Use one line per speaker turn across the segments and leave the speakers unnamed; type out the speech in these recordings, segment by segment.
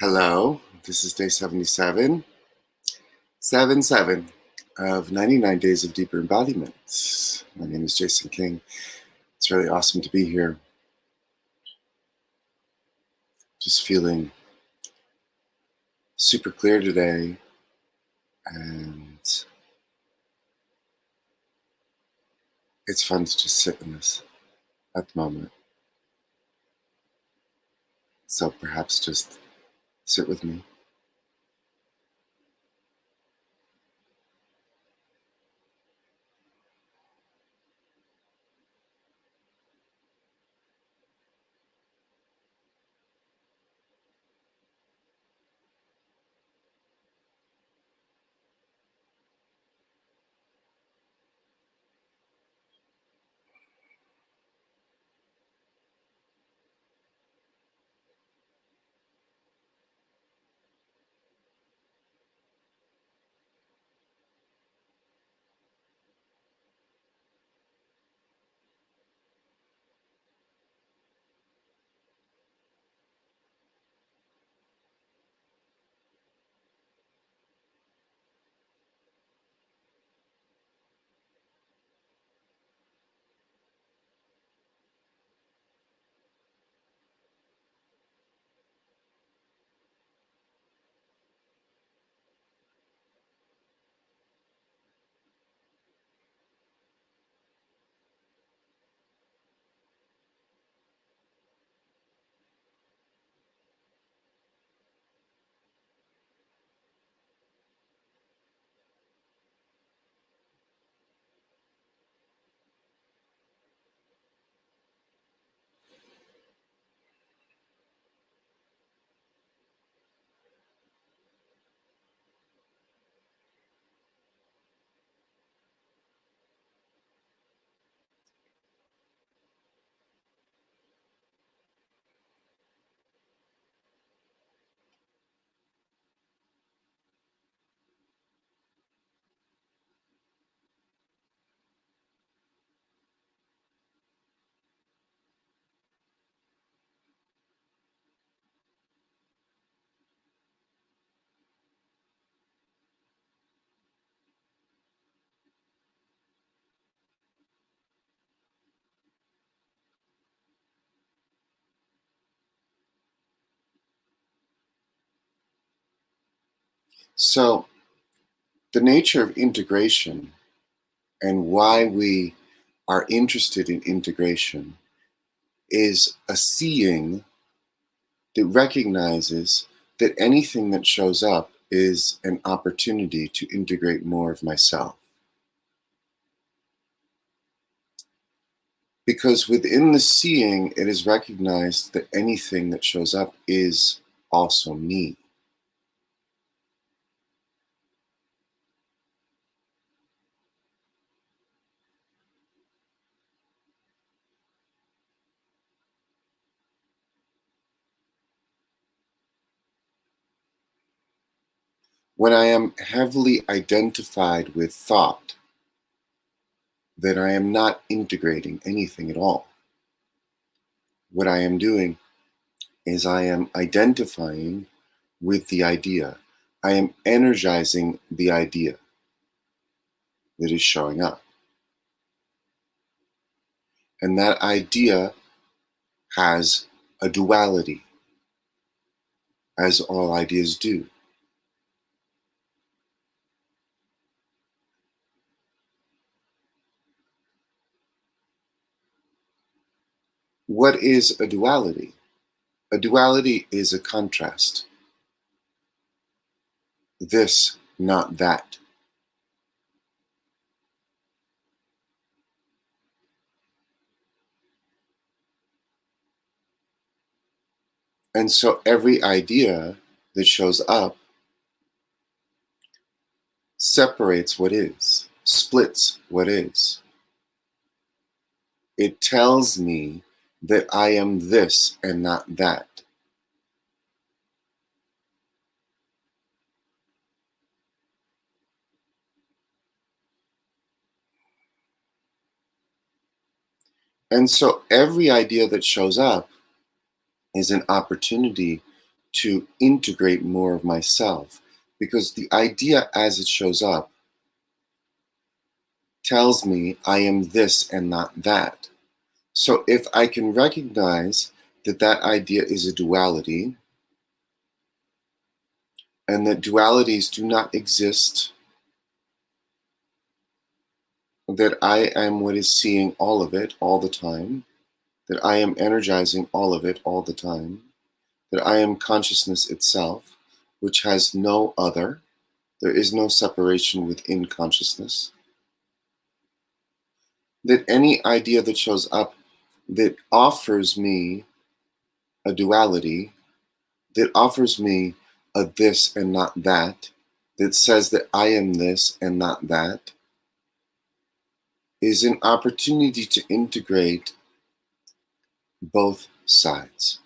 Hello, this is day 77, 7 of 99 days of Deeper Embodiment. My name is Jason King. It's really awesome to be here. Just feeling super clear today, and it's fun to just sit in this at the moment. So perhaps just sit with me. So, the nature of integration and why we are interested in integration is a seeing that recognizes that anything that shows up is an opportunity to integrate more of myself. Because within the seeing, it is recognized that anything that shows up is also me. When I am heavily identified with thought, then I am not integrating anything at all. What I am doing is I am identifying with the idea. I am energizing the idea that is showing up. And that idea has a duality, as all ideas do. What is a duality? A duality is a contrast. This, not that. And so every idea that shows up separates what is, splits what is. It tells me that I am this and not that. And so every idea that shows up is an opportunity to integrate more of myself, because the idea as it shows up tells me I am this and not that. So if I can recognize that that idea is a duality, and that dualities do not exist, that I am what is seeing all of it all the time, that I am energizing all of it all the time, that I am consciousness itself, which has no other. There is no separation within consciousness. That any idea that shows up that offers me a duality, that offers me a this and not that, that says that I am this and not that, is an opportunity to integrate both sides.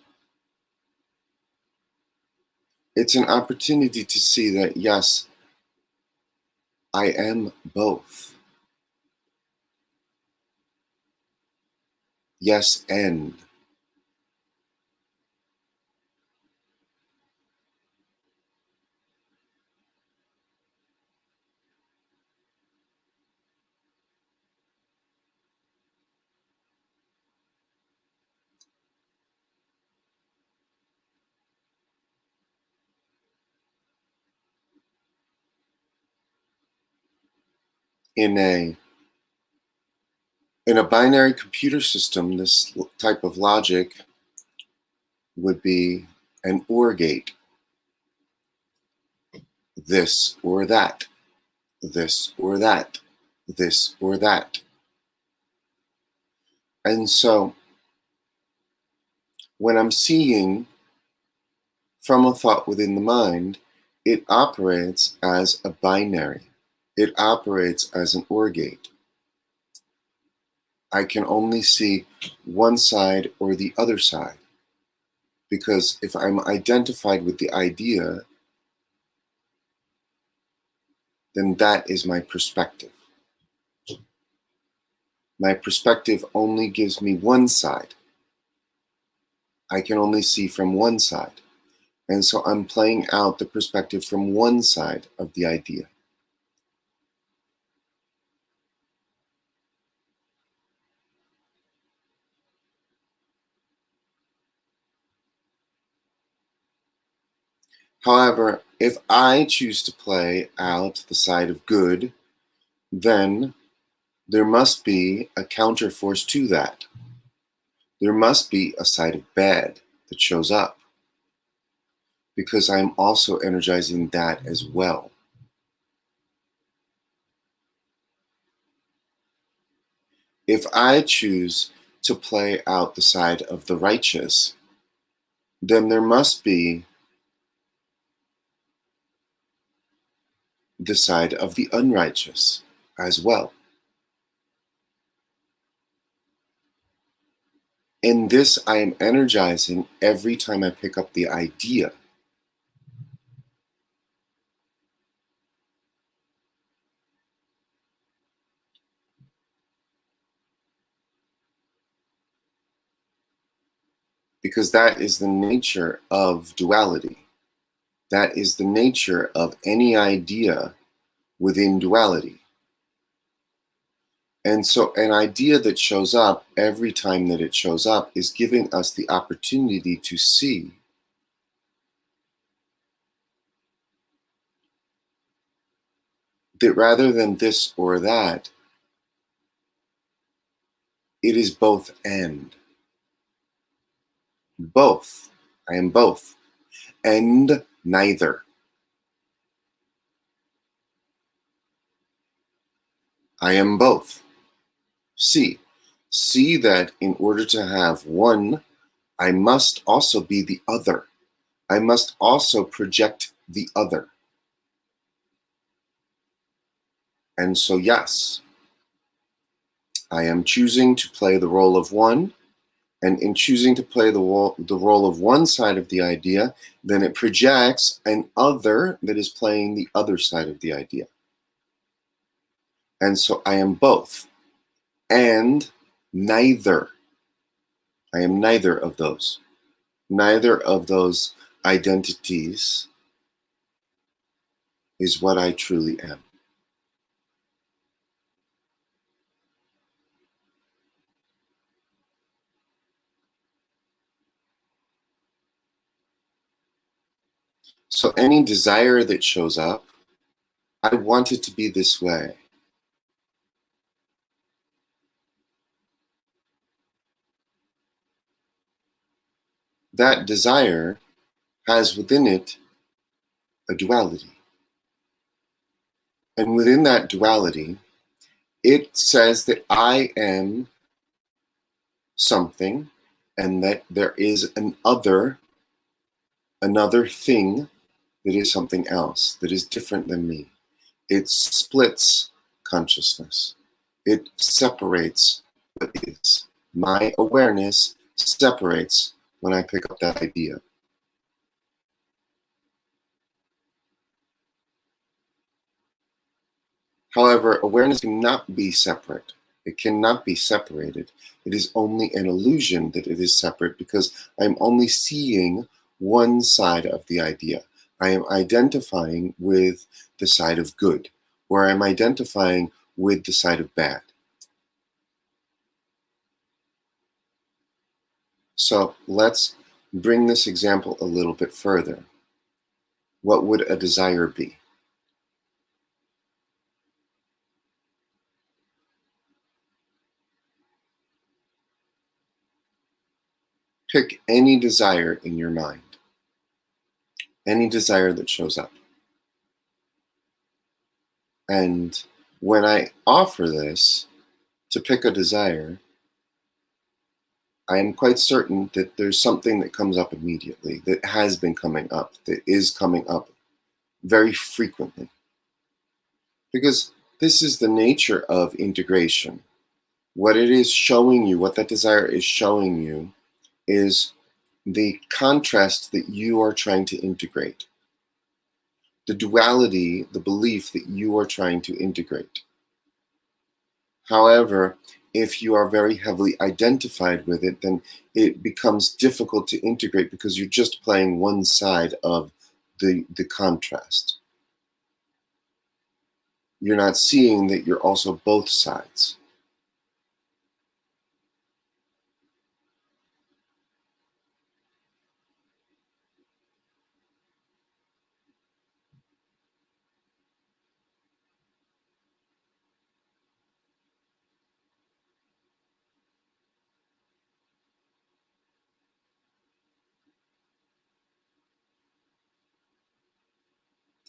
It's an opportunity to see that, yes, I am both. Yes, and. In a binary computer system, this type of logic would be an OR gate. This or that, this or that, this or that. And so when I'm seeing from a thought within the mind, it operates as a binary. It operates as an OR gate. I can only see one side or the other side. Because if I'm identified with the idea, then that is my perspective. My perspective only gives me one side. I can only see from one side. And so I'm playing out the perspective from one side of the idea. However, if I choose to play out the side of good, then there must be a counterforce to that. There must be a side of bad that shows up, because I'm also energizing that as well. If I choose to play out the side of the righteous, then there must be the side of the unrighteous as well. In this, I am energizing every time I pick up the idea. Because that is the nature of duality. That is the nature of any idea within duality. And so an idea that shows up every time that it shows up is giving us the opportunity to see that rather than this or that, it is both and. Both. I am both. And neither. I am both. See. See that in order to have one, I must also be the other. I must also project the other. And so, yes, I am choosing to play the role of one, and in choosing to play the role of one side of the idea, then it projects an other that is playing the other side of the idea. And so I am both, and neither. I am neither of those. Neither of those identities is what I truly am. So any desire that shows up, I want it to be this way. That desire has within it a duality. And within that duality, it says that I am something and that there is another thing that is something else, that is different than me. It splits consciousness. It separates what is. My awareness separates when I pick up that idea. However, awareness cannot be separate. It cannot be separated. It is only an illusion that it is separate because I'm only seeing one side of the idea. I am identifying with the side of good, or I'm identifying with the side of bad. So let's bring this example a little bit further. What would a desire be? Pick any desire in your mind, any desire that shows up. And when I offer this to pick a desire, I am quite certain that there's something that comes up immediately, that has been coming up, that is coming up very frequently. Because this is the nature of integration. What it is showing you, what that desire is showing you, is the contrast that you are trying to integrate, the duality, the belief that you are trying to integrate. However, if you are very heavily identified with it, then it becomes difficult to integrate because you're just playing one side of the contrast. You're not seeing that you're also both sides.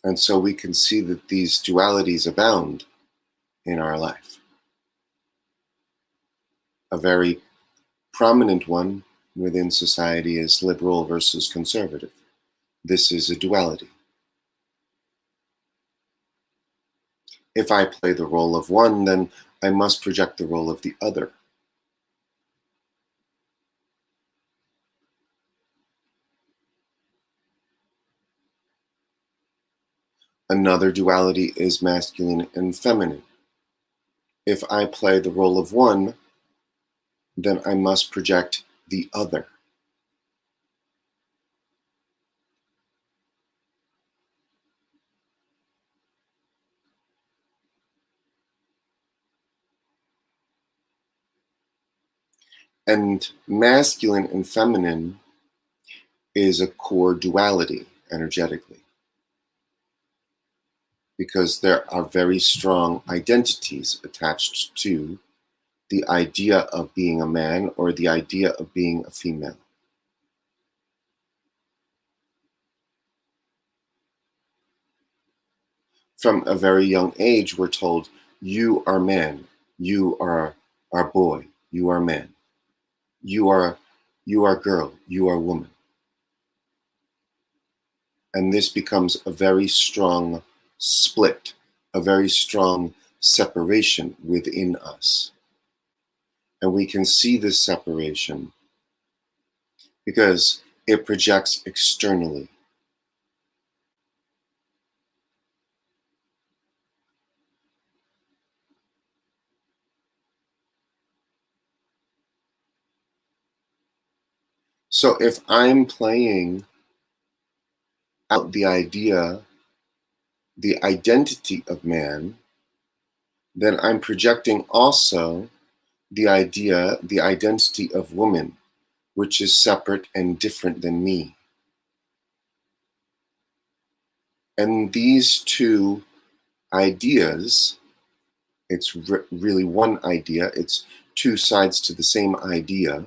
And so we can see that these dualities abound in our life. A very prominent one within society is liberal versus conservative. This is a duality. If I play the role of one, then I must project the role of the other. Another duality is masculine and feminine. If I play the role of one, then I must project the other. And masculine and feminine is a core duality energetically because there are very strong identities attached to the idea of being a man or the idea of being a female. From a very young age, we're told, you are man, you are boy, you are man, you are you are girl, you are woman. And this becomes a very strong split, a very strong separation within us. And we can see this separation because it projects externally. So if I'm playing out the idea, the identity of man, then I'm projecting also the idea, the identity of woman, which is separate and different than me. And these two ideas, it's really one idea, it's two sides to the same idea,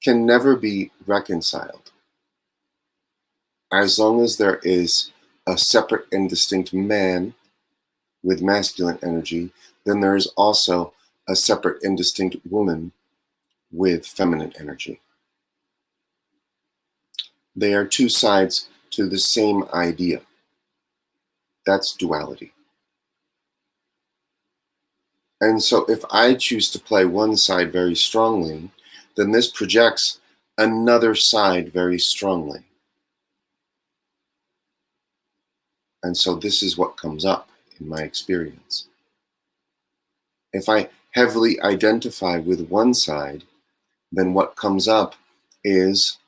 can never be reconciled. As long as there is a separate and distinct man with masculine energy, then there is also a separate and distinct woman with feminine energy. They are two sides to the same idea. That's duality. And so if I choose to play one side very strongly, then this projects another side very strongly. And so this is what comes up in my experience. If I heavily identify with one side, then what comes up is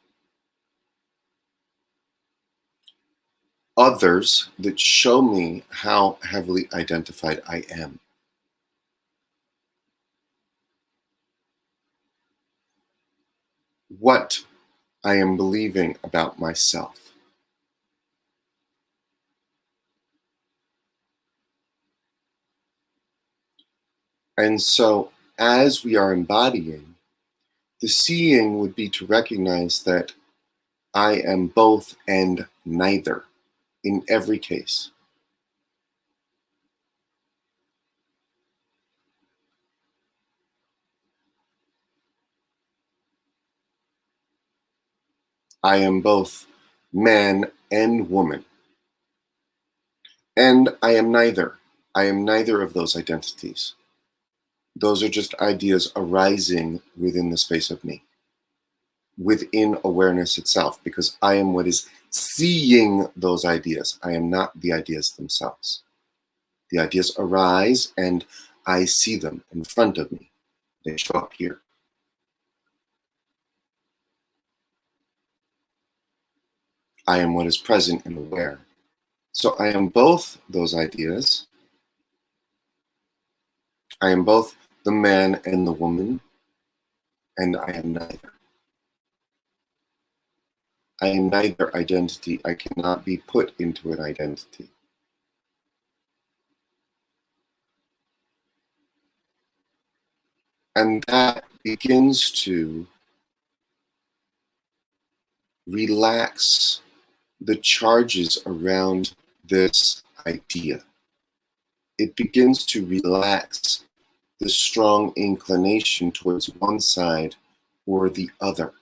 others that show me how heavily identified I am. What I am believing about myself. And so as we are embodying, the seeing would be to recognize that I am both and neither in every case. I am both man and woman. And I am neither. I am neither of those identities. Those are just ideas arising within the space of me, within awareness itself, because I am what is seeing those ideas. I am not the ideas themselves. The ideas arise and I see them in front of me. They show up here. I am what is present and aware. So I am both those ideas. I am both the man and the woman, and I am neither. I am neither identity. I cannot be put into an identity. And that begins to relax the charges around this idea. It begins to relax the strong inclination towards one side or the other.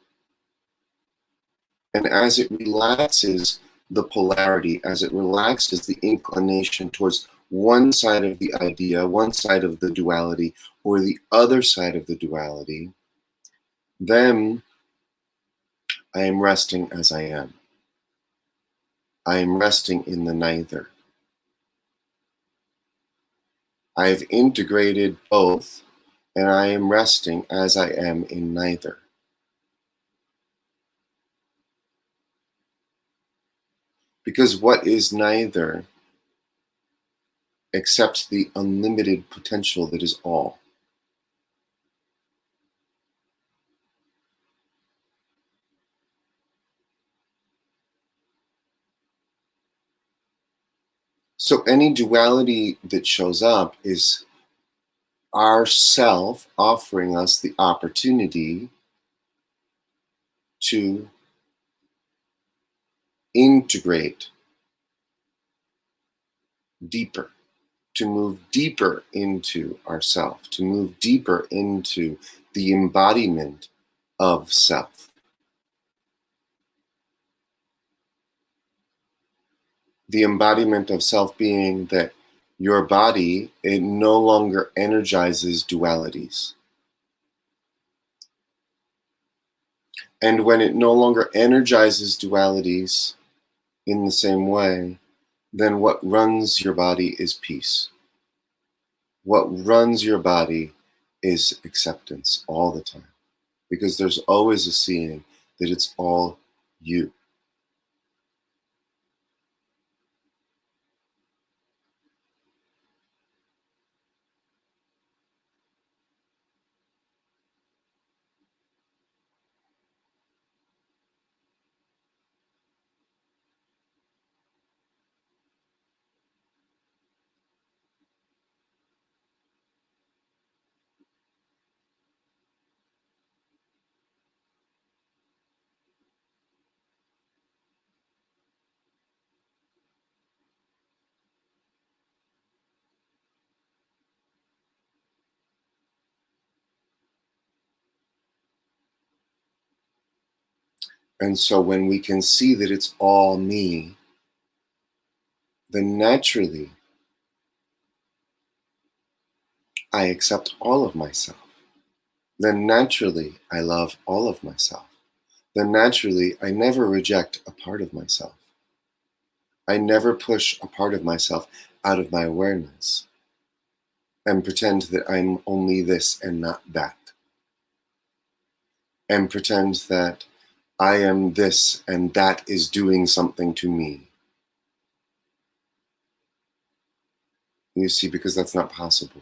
And as it relaxes the polarity, as it relaxes the inclination towards one side of the idea, one side of the duality, or the other side of the duality, then I am resting as I am. I am resting in the neither. I have integrated both, and I am resting as I am in neither. Because what is neither except the unlimited potential that is all? So any duality that shows up is our self offering us the opportunity to integrate deeper, to move deeper into ourself, to move deeper into the embodiment of self. The embodiment of self being that your body, it no longer energizes dualities. And when it no longer energizes dualities in the same way, then what runs your body is peace. What runs your body is acceptance all the time. Because there's always a seeing that it's all you. And so when we can see that it's all me, then naturally I accept all of myself. Then naturally I love all of myself. Then naturally I never reject a part of myself. I never push a part of myself out of my awareness and pretend that I'm only this and not that. And pretend that I am this and that is doing something to me. You see, because that's not possible.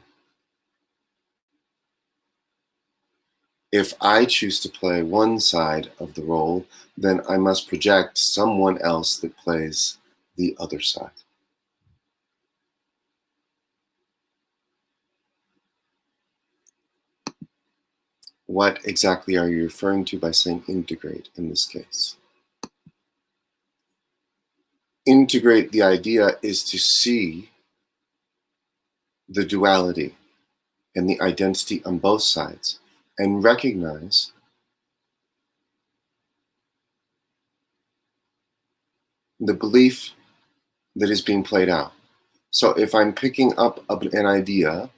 If I choose to play one side of the role, then I must project someone else that plays the other side. What exactly are you referring to by saying integrate in this case? Integrate, the idea is to see the duality and the identity on both sides and recognize the belief that is being played out. So if I'm picking up an idea,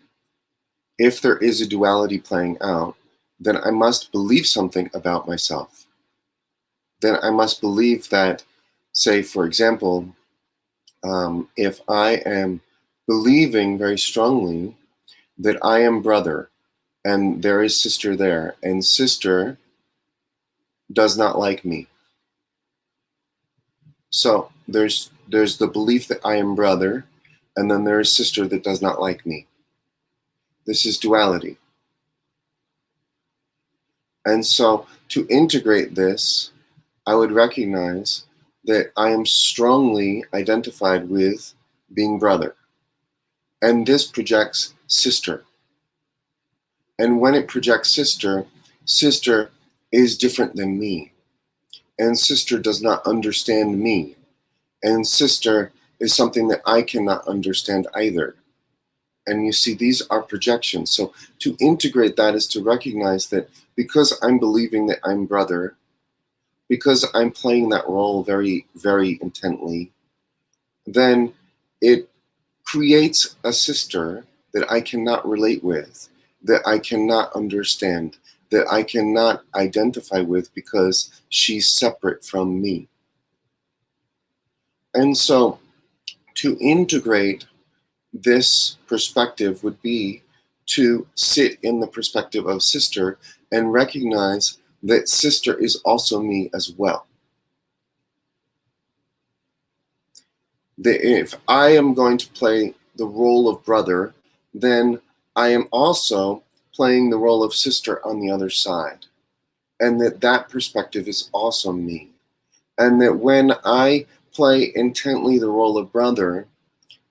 if there is a duality playing out, then I must believe something about myself. Then I must believe that, say, for example, if I am believing very strongly that I am brother and there is sister there, and sister does not like me. So there's the belief that I am brother, and then there is sister that does not like me. This is duality. And so to integrate this, I would recognize that I am strongly identified with being brother. And this projects sister. And when it projects sister, sister is different than me. And sister does not understand me. And sister is something that I cannot understand either. And you see, these are projections. So to integrate that is to recognize that because I'm believing that I'm brother, because I'm playing that role very, very intently, then it creates a sister that I cannot relate with, that I cannot understand, that I cannot identify with because she's separate from me. And so to integrate this perspective would be to sit in the perspective of sister and recognize that sister is also me as well. That if I am going to play the role of brother, then I am also playing the role of sister on the other side. And that perspective is also me. And that when I play intently the role of brother,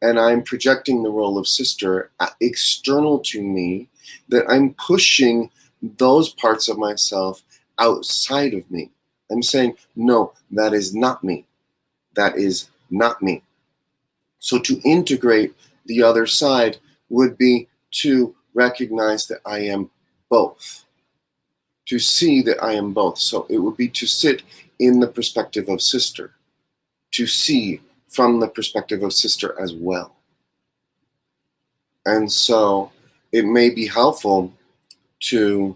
and I'm projecting the role of sister external to me, that I'm pushing those parts of myself outside of me. I'm saying, no, that is not me. That is not me. So to integrate the other side would be to recognize that I am both, to see that I am both. So it would be to sit in the perspective of sister, to see from the perspective of sister as well. And so it may be helpful to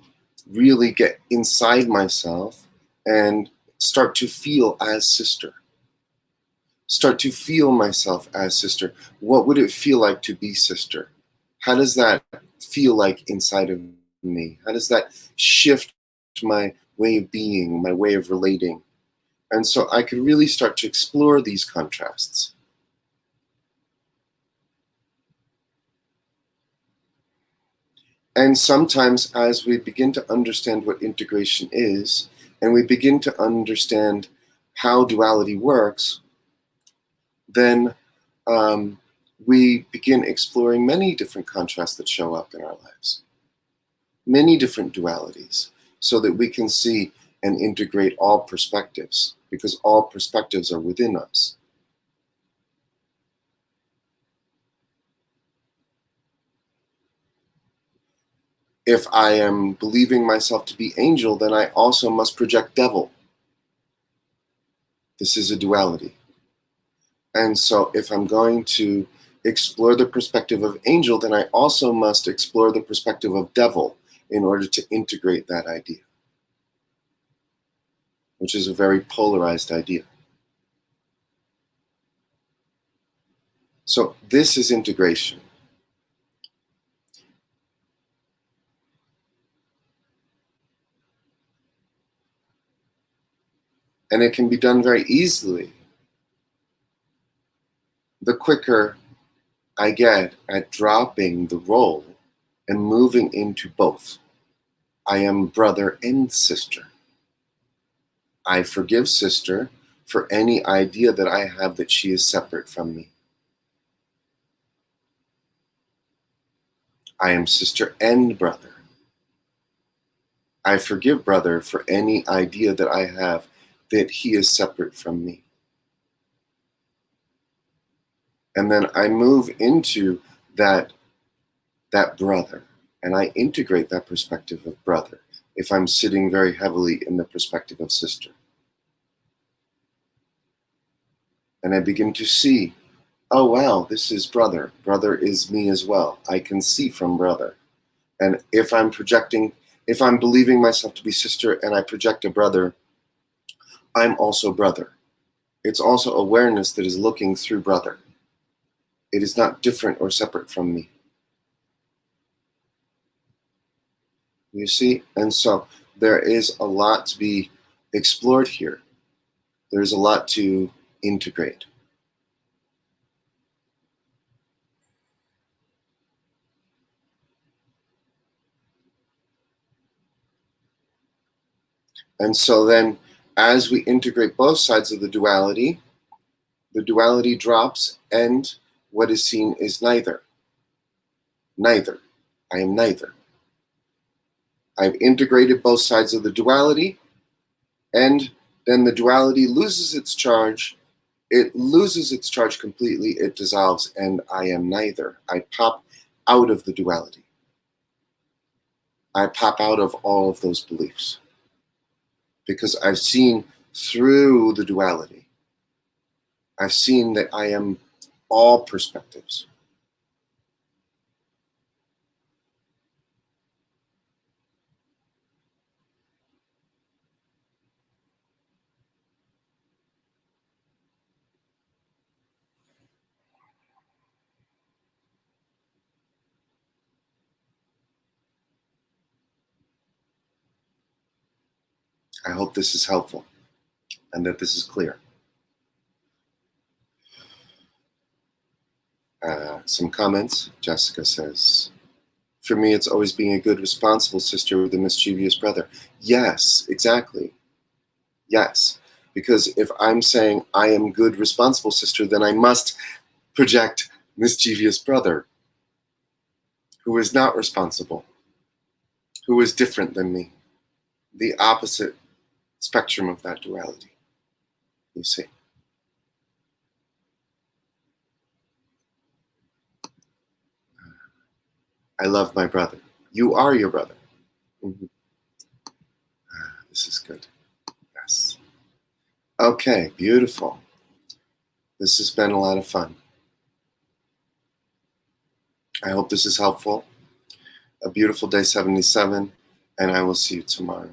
really get inside myself and start to feel as sister. Start to feel myself as sister. What would it feel like to be sister? How does that feel like inside of me? How does that shift my way of being, my way of relating? And so I could really start to explore these contrasts. And sometimes, as we begin to understand what integration is, and we begin to understand how duality works, then we begin exploring many different contrasts that show up in our lives, many different dualities, so that we can see and integrate all perspectives, because all perspectives are within us. If I am believing myself to be angel, then I also must project devil. This is a duality. And so if I'm going to explore the perspective of angel, then I also must explore the perspective of devil in order to integrate that idea, which is a very polarized idea. So this is integration. And it can be done very easily. The quicker I get at dropping the role and moving into both. I am brother and sister. I forgive sister for any idea that I have that she is separate from me. I am sister and brother. I forgive brother for any idea that I have that he is separate from me. And then I move into that brother, and I integrate that perspective of brother if I'm sitting very heavily in the perspective of sister. And I begin to see, oh wow, this is brother. Brother is me as well. I can see from brother. And if I'm believing myself to be sister and I project a brother, I'm also brother. It's also awareness that is looking through brother. It is not different or separate from me. You see? And so there is a lot to be explored here. There's a lot to integrate. And so then, as we integrate both sides of the duality drops, and what is seen is neither. Neither. I am neither. I've integrated both sides of the duality, and then the duality loses its charge. It loses its charge completely. It dissolves, and I am neither. I pop out of the duality. I pop out of all of those beliefs because I've seen through the duality. I've seen that I am all perspectives. I hope this is helpful and that this is clear. Some comments. Jessica says, for me, it's always being a good, responsible sister with a mischievous brother. Yes, exactly. Yes. Because if I'm saying I am good, responsible sister, then I must project mischievous brother who is not responsible, who is different than me, the opposite spectrum of that duality. You see. I love my brother. You are your brother. Mm-hmm. This is good. Yes. Okay, beautiful. This has been a lot of fun. I hope this is helpful. A beautiful day 77, and I will see you tomorrow.